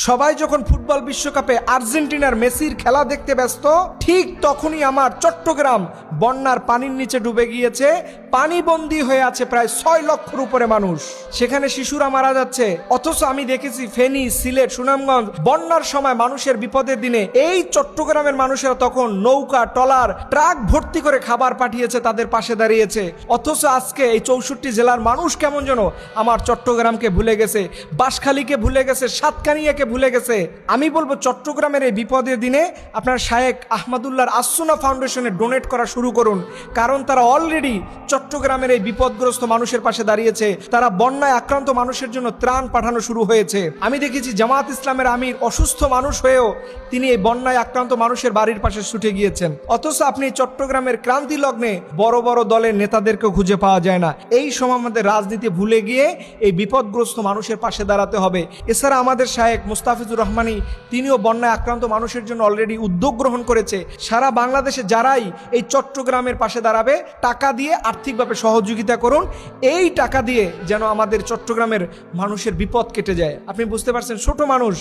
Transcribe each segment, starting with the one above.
সবাই যখন ফুটবল বিশ্বকাপে আর্জেন্টিনার মেসির খেলা দেখতে ব্যস্ত, ঠিক তখনই আমার চট্টগ্রাম বন্যার পানির নিচে ডুবে গিয়েছে। পানিবন্দী হয়ে আছে প্রায় 6 লক্ষের উপরে মানুষ। সেখানে শিশুরা মারা যাচ্ছে। অথচ আমি দেখেছি ফেনী, সিলেট, সুনামগঞ্জ বন্যার সময় মানুষের বিপদের দিনে এই চট্টগ্রামের মানুষেরা তখন নৌকা, ট্রলার, ট্রাক ভর্তি করে খাবার পাঠিয়েছে, তাদের পাশে দাঁড়িয়েছে। অথচ আজকে এই 64 জেলার মানুষ কেমন যেন আমার চট্টগ্রামকে ভুলে গেছে, বাঁশখালীকে ভুলে গেছে, সাতকানিয়াকে ভুলে গেছে। আমি বলবো চট্টগ্রামের এই বিপদের দিনে আপনার শায়েখ আহমদুল্লাহর আসুনা ফাউন্ডেশনে ডোনেট করা শুরু করুন, কারণ তারা অলরেডি চট্টগ্রামের এই বিপদগ্রস্ত মানুষের পাশে দাঁড়িয়েছে। তারা বন্যায় আক্রান্ত মানুষের জন্য ত্রাণ পাঠানো শুরু হয়েছে। আমি দেখেছি জামাত ইসলামের আমির অসুস্থ মানুষ হয়েও তিনি এই বন্যায় আক্রান্ত মানুষের বাড়ির পাশে ছুটে গিয়েছেন। অথচ আপনি চট্টগ্রামের ক্রান্তি লগ্নে বড় বড় দলের নেতাদেরকে খুঁজে পাওয়া যায় না। এই সময় আমাদের রাজনীতি ভুলে গিয়ে এই বিপদগ্রস্ত মানুষের পাশে দাঁড়াতে হবে। এছাড়া আমাদের শায়েখ মুস্তাফিজুর রহমানী তিনিও বন্যায় আক্রান্ত মানুষের জন্য অলরেডি উদ্যোগ গ্রহণ করেছে। সারা বাংলাদেশে যারাই এই চট্টগ্রামের পাশে দাঁড়াবে, টাকা দিয়ে আর্থিকভাবে সহযোগিতা করুন। এই টাকা দিয়ে যেন আমাদের চট্টগ্রামের মানুষের বিপদ কেটে যায়। আপনি বুঝতে পারছেন, ছোট মানুষ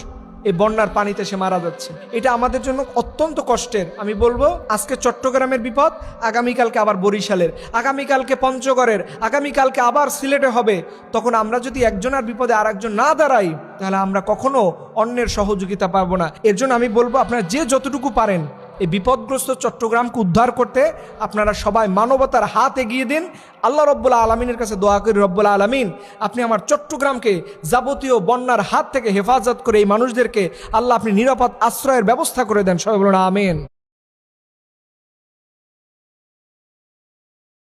এই বন্যার পানিতে সে মারা যাচ্ছে। এটা আমাদের জন্য অত্যন্ত কষ্টের। আমি বলবো আজকে চট্টগ্রামের বিপদ, আগামীকালকে আবার বরিশালের, আগামীকালকে পঞ্চগড়ের, আগামীকালকে আবার সিলেটে হবে। তখন আমরা যদি একজনের বিপদে আর একজন না দাঁড়াই, তাহলে আমরা কখনো অন্যের সহযোগিতা পাবো না। এর জন্য আমি বলবো আপনারা যে যতটুকু পারেন এই বিপদগ্রস্ত চট্টগ্রামকে উদ্ধার করতে আপনারা সবাই মানবতার হাত এগিয়ে দিন। আল্লাহ রব্বুল আলমিনের কাছে দোয়া করি, রব্বুল আলমিন আপনি আমার চট্টগ্রামকে যাবতীয় বন্যার হাত থেকে হেফাজত করে এই মানুষদেরকে আল্লাহ আপনি নিরাপদ আশ্রয়ের ব্যবস্থা করে দেন। সবাই বলুন আমিন।